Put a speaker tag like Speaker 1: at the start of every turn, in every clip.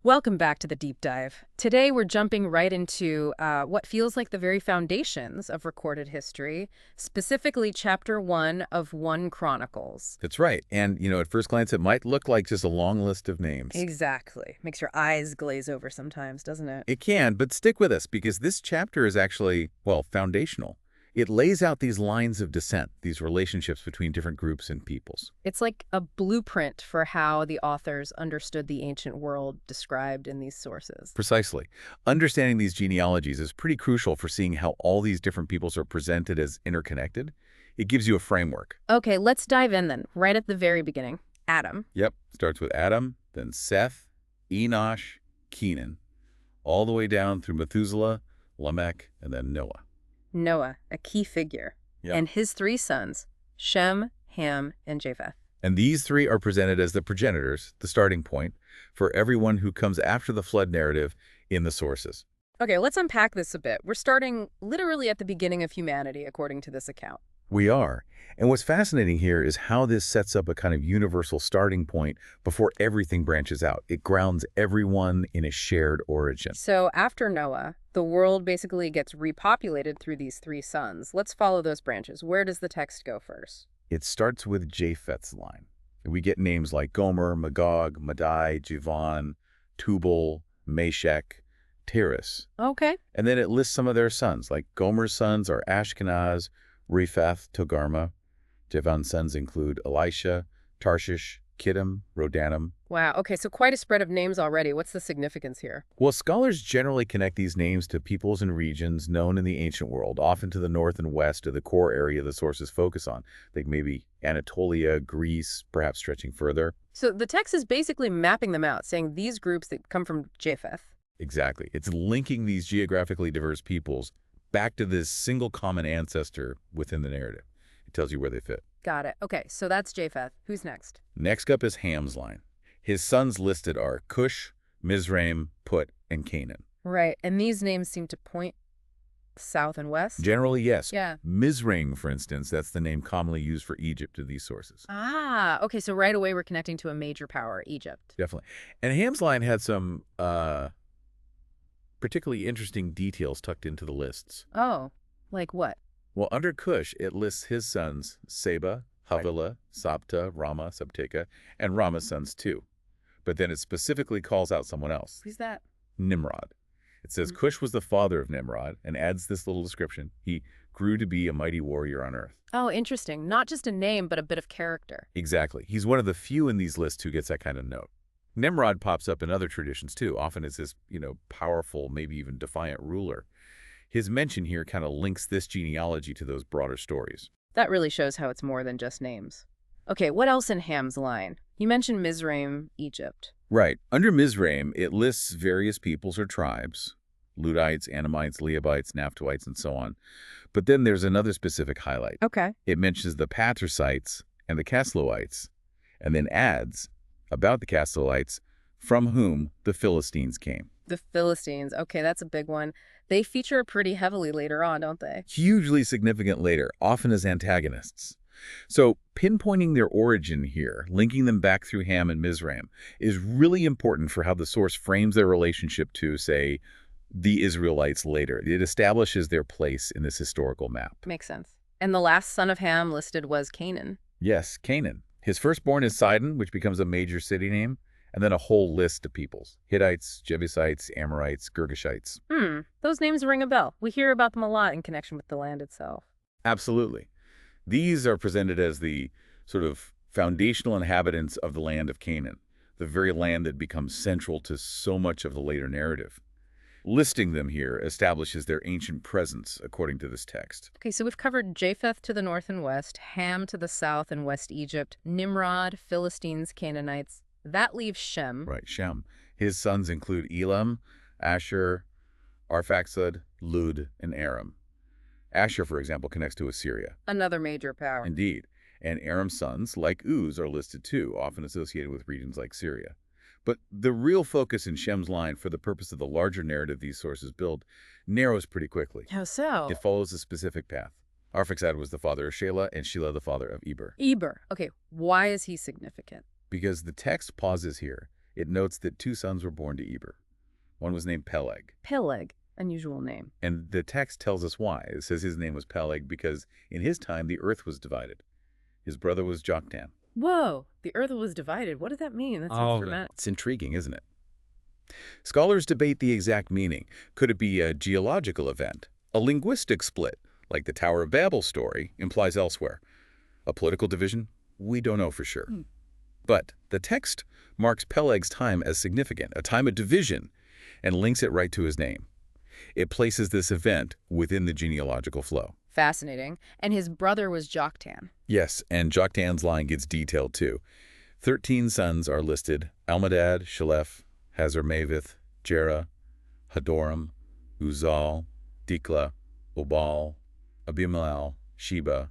Speaker 1: Welcome back to the deep dive. Today we're jumping right into what feels like the very foundations of recorded history, specifically Chapter 1 of 1 Chronicles.
Speaker 2: That's right. And, at first glance, it might look like just a long list of names.
Speaker 1: Exactly. Makes your eyes glaze over sometimes, doesn't it?
Speaker 2: It can, but stick with us because this chapter is actually, well, foundational. It lays out these lines of descent, these relationships between different groups and peoples.
Speaker 1: It's like a blueprint for how the authors understood the ancient world described in these sources.
Speaker 2: Precisely. Understanding these genealogies is pretty crucial for seeing how all these different peoples are presented as interconnected. It gives you a framework.
Speaker 1: Okay, let's dive in then, right at the very beginning. Adam.
Speaker 2: Yep. Starts with Adam, then Seth, Enosh, Kenan, all the way down through Methuselah, Lamech, and then Noah.
Speaker 1: Noah, a key figure.
Speaker 2: Yep.
Speaker 1: And his three sons, Shem, Ham, and Japheth.
Speaker 2: And these three are presented as the progenitors, the starting point, for everyone who comes after the flood narrative in the sources.
Speaker 1: Okay, let's unpack this a bit. We're starting literally at the beginning of humanity, according to this account.
Speaker 2: We are. And what's fascinating here is how this sets up a kind of universal starting point before everything branches out. It grounds everyone in a shared origin.
Speaker 1: So after Noah, the world basically gets repopulated through these three sons. Let's follow those branches. Where does the text go first?
Speaker 2: It starts with Japheth's line. We get names like Gomer, Magog, Madai, Javan, Tubal, Meshech, Tiras.
Speaker 1: Okay.
Speaker 2: And then it lists some of their sons, like Gomer's sons are Ashkenaz, Rephath, Togarmah. Javan's sons include Elisha, Tarshish, Kittim, Rodanim.
Speaker 1: Wow. Okay, so quite a spread of names already. What's the significance here?
Speaker 2: Well, scholars generally connect these names to peoples and regions known in the ancient world, often to the north and west of the core area the sources focus on. Think maybe Anatolia, Greece, perhaps stretching further.
Speaker 1: So the text is basically mapping them out, saying these groups that come from Japheth.
Speaker 2: Exactly. It's linking these geographically diverse peoples back to this single common ancestor within the narrative. It tells you where they fit.
Speaker 1: Got it. Okay, so that's Japheth. Who's next?
Speaker 2: Next up is Ham's line. His sons listed are Cush, Mizraim, Put, and Canaan.
Speaker 1: Right, and these names seem to point south and west?
Speaker 2: Generally, yes.
Speaker 1: Yeah.
Speaker 2: Mizraim, for instance, that's the name commonly used for Egypt in these sources.
Speaker 1: Ah, okay, so right away we're connecting to a major power, Egypt.
Speaker 2: Definitely. And Ham's line had some particularly interesting details tucked into the lists.
Speaker 1: Oh, like what?
Speaker 2: Well, under Cush, it lists his sons, Seba, Havilah, Sabta, Rama, Sabteka, and Rama's sons too. But then it specifically calls out someone else,
Speaker 1: Who's that?
Speaker 2: Nimrod. It says Cush was the father of Nimrod and adds this little description. He grew to be a mighty warrior on earth.
Speaker 1: Oh, interesting. Not just a name, but a bit of character.
Speaker 2: Exactly. He's one of the few in these lists who gets that kind of note. Nimrod pops up in other traditions too, often as this, powerful, maybe even defiant ruler. His mention here kind of links this genealogy to those broader stories.
Speaker 1: That really shows how it's more than just names. Okay, what else in Ham's line? You mentioned Mizraim, Egypt.
Speaker 2: Right. Under Mizraim, it lists various peoples or tribes, Ludites, Anamites, Leabites, Naphtuhites, and so on. But then there's another specific highlight.
Speaker 1: Okay.
Speaker 2: It mentions the Patricites and the Casluhites, and then adds about the Casluhites, from whom the Philistines came.
Speaker 1: The Philistines. Okay, that's a big one. They feature pretty heavily later on, don't they?
Speaker 2: Hugely significant later, often as antagonists. So pinpointing their origin here, linking them back through Ham and Mizraim, is really important for how the source frames their relationship to, say, the Israelites later. It establishes their place in this historical map.
Speaker 1: Makes sense. And the last son of Ham listed was Canaan.
Speaker 2: Yes, Canaan. His firstborn is Sidon, which becomes a major city name, and then a whole list of peoples. Hittites, Jebusites, Amorites, Girgashites.
Speaker 1: Those names ring a bell. We hear about them a lot in connection with the land itself.
Speaker 2: Absolutely. These are presented as the sort of foundational inhabitants of the land of Canaan, the very land that becomes central to so much of the later narrative. Listing them here establishes their ancient presence, according to this text.
Speaker 1: Okay, so we've covered Japheth to the north and west, Ham to the south and west Egypt, Nimrod, Philistines, Canaanites. That leaves Shem.
Speaker 2: Right, Shem. His sons include Elam, Asher, Arphaxad, Lud, and Aram. Asher, for example, connects to Assyria.
Speaker 1: Another major power.
Speaker 2: Indeed. And Aram's sons, like Uz, are listed too, often associated with regions like Syria. But the real focus in Shem's line, for the purpose of the larger narrative these sources build, narrows pretty quickly.
Speaker 1: How so?
Speaker 2: It follows a specific path. Arphaxad was the father of Shelah, and Shelah the father of Eber.
Speaker 1: Eber. Okay, why is he significant?
Speaker 2: Because the text pauses here It notes that 2 sons were born to Eber. One was named Peleg.
Speaker 1: Peleg, unusual name.
Speaker 2: And the text tells us why. It says his name was Peleg because in his time the earth was divided. His brother was Joktan.
Speaker 1: Whoa, the earth was divided. What does that mean? That sounds dramatic.
Speaker 2: It's intriguing, isn't it? Scholars debate the exact meaning. Could it be a geological event? A linguistic split, like the Tower of Babel story, implies elsewhere. A political division? We don't know for sure. But the text marks Peleg's time as significant, a time of division, and links it right to his name. It places this event within the genealogical flow.
Speaker 1: Fascinating. And his brother was Joktan.
Speaker 2: Yes, and Joktan's line gets detailed too. 13 sons are listed: Almadad, Shalef, Hazarmaveth, Jerah, Hadoram, Uzal, Dikla, Obal, Abimelech, Sheba,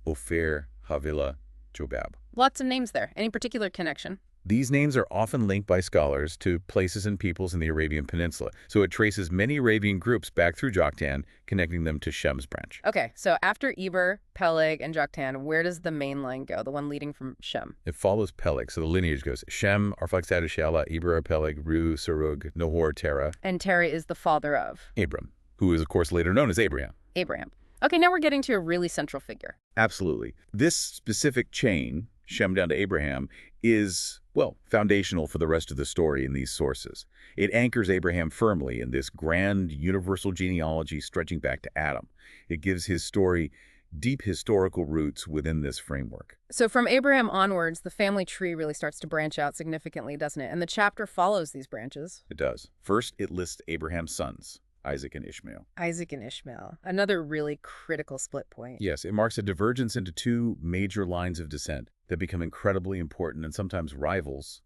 Speaker 2: Ophir, Havilah, Jobab.
Speaker 1: Lots of names there. Any particular connection?
Speaker 2: These names are often linked by scholars to places and peoples in the Arabian Peninsula, so it traces many Arabian groups back through Joktan, connecting them to Shem's branch.
Speaker 1: Okay, so after Eber, Peleg, and Joktan, where does the main line go, the one leading from Shem?
Speaker 2: It follows Peleg, so the lineage goes Shem, Arphaxad, Shelah, Eber, Peleg, Ru, Serug, Nahor, Terah.
Speaker 1: And Terah is the father of?
Speaker 2: Abram, who is, of course, later known as Abraham.
Speaker 1: Abraham. Okay, now we're getting to a really central figure.
Speaker 2: Absolutely. This specific chain, Shem down to Abraham, is, well, foundational for the rest of the story in these sources. It anchors Abraham firmly in this grand universal genealogy stretching back to Adam. It gives his story deep historical roots within this framework.
Speaker 1: So from Abraham onwards, the family tree really starts to branch out significantly, doesn't it? And the chapter follows these branches.
Speaker 2: It does. First, it lists Abraham's sons, Isaac and Ishmael.
Speaker 1: Isaac and Ishmael, another really critical split point.
Speaker 2: Yes, it marks a divergence into 2 major lines of descent that become incredibly important and sometimes rivals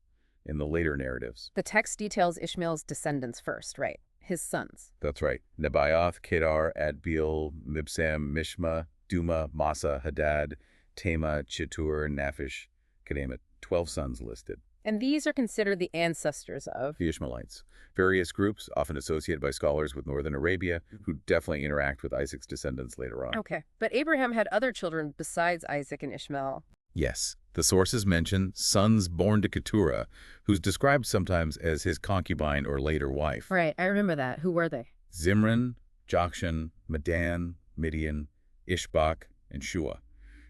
Speaker 2: in the later narratives.
Speaker 1: The text details Ishmael's descendants first, right? His sons.
Speaker 2: That's right. Nebaioth, Kedar, Adbeel, Mibsam, Mishma, Duma, Massa, Hadad, Tema, Chetur, Naphish, Kedema. 12 sons listed.
Speaker 1: And these are considered the ancestors of?
Speaker 2: The Ishmaelites. Various groups, often associated by scholars with northern Arabia, who definitely interact with Isaac's descendants later on.
Speaker 1: Okay. But Abraham had other children besides Isaac and Ishmael.
Speaker 2: Yes. The sources mention sons born to Keturah, who's described sometimes as his concubine or later wife.
Speaker 1: Right. I remember that. Who were they?
Speaker 2: Zimran, Jokshan, Medan, Midian, Ishbak, and Shua.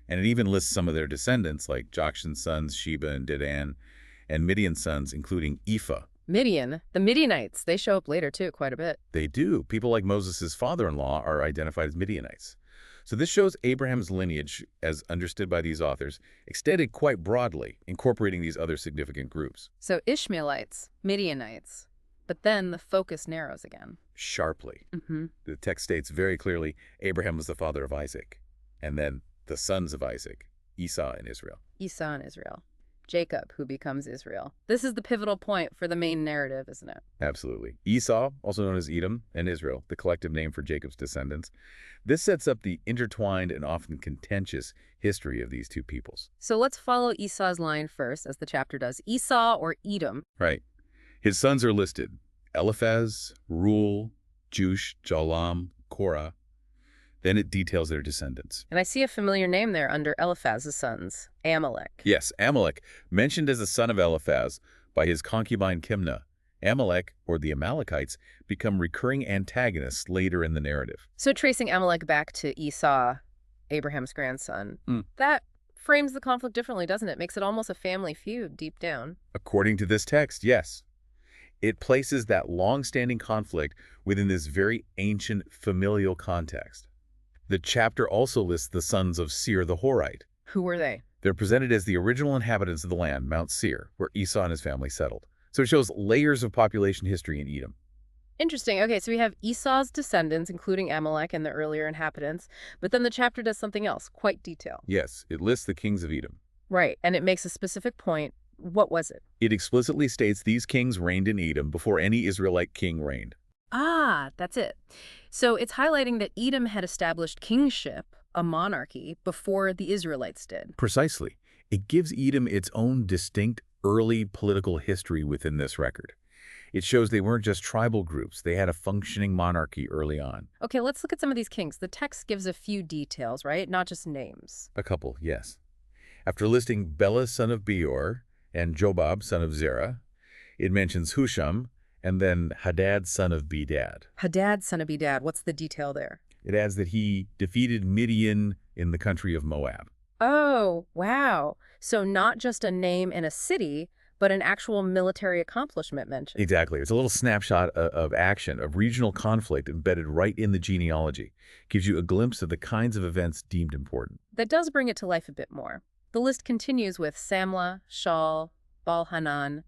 Speaker 2: And it even lists some of their descendants, like Jokshan's sons, Sheba and Dedan, and Midian's sons, including Ephah.
Speaker 1: Midian. The Midianites. They show up later, too, quite a bit.
Speaker 2: They do. People like Moses' father-in-law are identified as Midianites. So this shows Abraham's lineage, as understood by these authors, extended quite broadly, incorporating these other significant groups.
Speaker 1: So Ishmaelites, Midianites, but then the focus narrows again.
Speaker 2: Sharply. The text states very clearly, Abraham was the father of Isaac, and then the sons of Isaac, Esau and Israel.
Speaker 1: Esau and Israel. Jacob, who becomes Israel. This is the pivotal point for the main narrative, isn't it?
Speaker 2: Absolutely. Esau, also known as Edom, and Israel, the collective name for Jacob's descendants. This sets up the intertwined and often contentious history of these 2 peoples.
Speaker 1: So let's follow Esau's line first, as the chapter does. Esau, or Edom.
Speaker 2: Right. His sons are listed: Eliphaz, Reuel, Jush, Jalam, Korah. Then it details their descendants.
Speaker 1: And I see a familiar name there under Eliphaz's sons, Amalek.
Speaker 2: Yes, Amalek, mentioned as the son of Eliphaz by his concubine Kimnah. Amalek, or the Amalekites, become recurring antagonists later in the narrative.
Speaker 1: So tracing Amalek back to Esau, Abraham's grandson, that frames the conflict differently, doesn't it? Makes it almost a family feud deep down.
Speaker 2: According to this text, yes. It places that long-standing conflict within this very ancient familial context. The chapter also lists the sons of Seir the Horite.
Speaker 1: Who were they?
Speaker 2: They're presented as the original inhabitants of the land, Mount Seir, where Esau and his family settled. So it shows layers of population history in Edom.
Speaker 1: Interesting. Okay, so we have Esau's descendants, including Amalek and the earlier inhabitants, but then the chapter does something else, quite detailed.
Speaker 2: Yes, it lists the kings of Edom.
Speaker 1: Right, and it makes a specific point. What was it?
Speaker 2: It explicitly states these kings reigned in Edom before any Israelite king reigned.
Speaker 1: Ah, that's it. So it's highlighting that Edom had established kingship, a monarchy, before the Israelites did.
Speaker 2: Precisely. It gives Edom its own distinct early political history within this record. It shows they weren't just tribal groups. They had a functioning monarchy early on.
Speaker 1: Okay, let's look at some of these kings. The text gives a few details, right? Not just names.
Speaker 2: A couple, yes. After listing Bela, son of Beor, and Jobab, son of Zerah, It mentions Husham and then Hadad, son of Bedad.
Speaker 1: Hadad, son of Bedad. What's the detail there?
Speaker 2: It adds that he defeated Midian in the country of Moab.
Speaker 1: Oh, wow. So not just a name in a city, but an actual military accomplishment mentioned.
Speaker 2: Exactly. It's a little snapshot of action, of regional conflict embedded right in the genealogy. Gives you a glimpse of the kinds of events deemed important.
Speaker 1: That does bring it to life a bit more. The list continues with Samlah, Shaul, Baal-Hanan,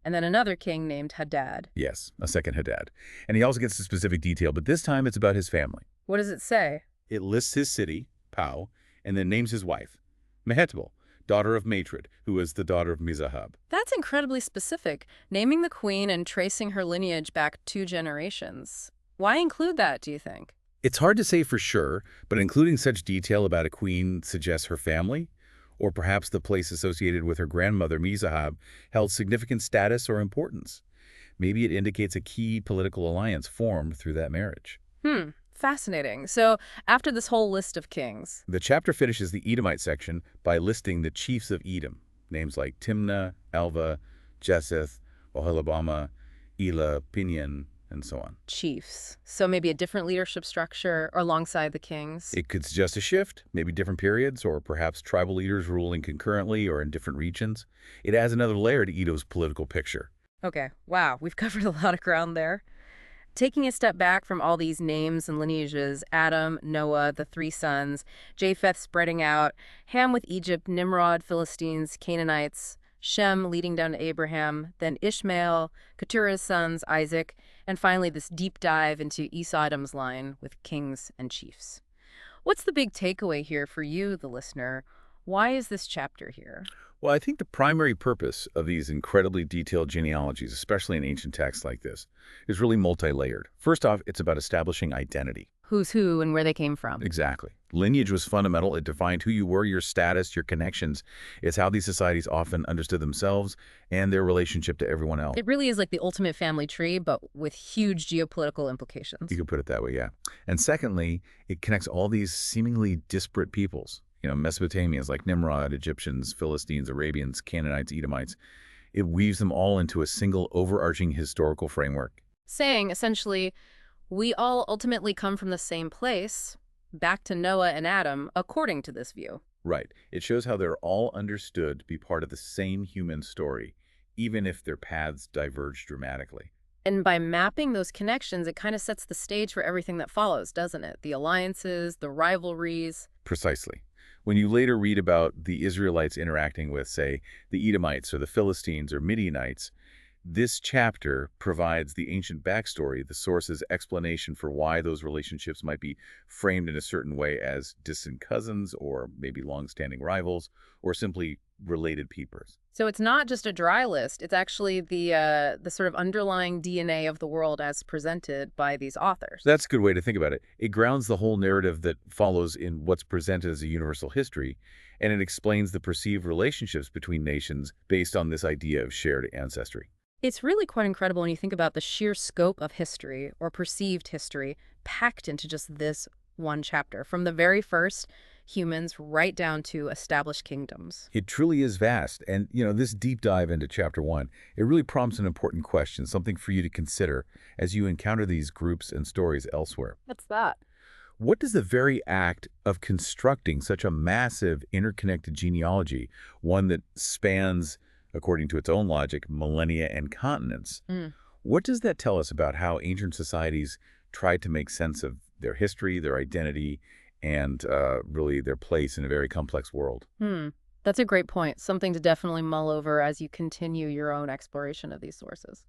Speaker 1: and then another king named Hadad.
Speaker 2: Yes, a second Hadad. And he also gets to specific detail, but this time it's about his family.
Speaker 1: What does it say?
Speaker 2: It lists his city, Pau, and then names his wife, Mehetabel, daughter of Matred, who was the daughter of Mizahab.
Speaker 1: That's incredibly specific, naming the queen and tracing her lineage back 2 generations. Why include that, do you think?
Speaker 2: It's hard to say for sure, but including such detail about a queen suggests her family, or perhaps the place associated with her grandmother, Mizahab, held significant status or importance. Maybe it indicates a key political alliance formed through that marriage.
Speaker 1: Fascinating. So after this whole list of kings,
Speaker 2: The chapter finishes the Edomite section by listing the chiefs of Edom, names like Timnah, Alva, Jeseth, Oholibamah, Elah, Pinion, and so on.
Speaker 1: chiefs. So maybe a different leadership structure alongside the kings.
Speaker 2: It could suggest a shift, maybe different periods, or perhaps tribal leaders ruling concurrently or in different regions. It adds another layer to Edom's political picture.
Speaker 1: Okay, wow, we've covered a lot of ground there. Taking a step back from all these names and lineages, Adam, Noah, the 3 sons, Japheth spreading out, Ham with Egypt, Nimrod, Philistines, Canaanites, Shem leading down to Abraham, then Ishmael, Keturah's sons, Isaac, and finally this deep dive into Esau's line with kings and chiefs. What's the big takeaway here for you, the listener? Why is this chapter here?
Speaker 2: Well, I think the primary purpose of these incredibly detailed genealogies, especially in ancient texts like this, is really multi-layered. First off, it's about establishing identity.
Speaker 1: Who's who and where they came from.
Speaker 2: Exactly. Lineage was fundamental. It defined who you were, your status, your connections. It's how these societies often understood themselves and their relationship to everyone else.
Speaker 1: It really is like the ultimate family tree, but with huge geopolitical implications.
Speaker 2: You could put it that way, yeah. And secondly, it connects all these seemingly disparate peoples. Mesopotamians like Nimrod, Egyptians, Philistines, Arabians, Canaanites, Edomites. It weaves them all into a single overarching historical framework.
Speaker 1: Saying, essentially, we all ultimately come from the same place, back to Noah and Adam, according to this view.
Speaker 2: Right. It shows how they're all understood to be part of the same human story, even if their paths diverge dramatically.
Speaker 1: And by mapping those connections, it kind of sets the stage for everything that follows, doesn't it? The alliances, the rivalries.
Speaker 2: Precisely. When you later read about the Israelites interacting with, say, the Edomites or the Philistines or Midianites, this chapter provides the ancient backstory, the source's explanation for why those relationships might be framed in a certain way as distant cousins or maybe long-standing rivals or simply related peoples.
Speaker 1: So it's not just a dry list. It's actually the sort of underlying DNA of the world as presented by these authors.
Speaker 2: That's a good way to think about it. It grounds the whole narrative that follows in what's presented as a universal history, and it explains the perceived relationships between nations based on this idea of shared ancestry.
Speaker 1: It's really quite incredible when you think about the sheer scope of history, or perceived history, packed into just this one chapter, from the very first humans right down to established kingdoms.
Speaker 2: It truly is vast, and this deep dive into chapter 1, it really prompts an important question, something for you to consider as you encounter these groups and stories elsewhere.
Speaker 1: What's that?
Speaker 2: What does the very act of constructing such a massive interconnected genealogy, one that spans, according to its own logic, millennia and continents, what does that tell us about how ancient societies tried to make sense of their history, their identity, and really their place in a very complex world?
Speaker 1: That's a great point. Something to definitely mull over as you continue your own exploration of these sources.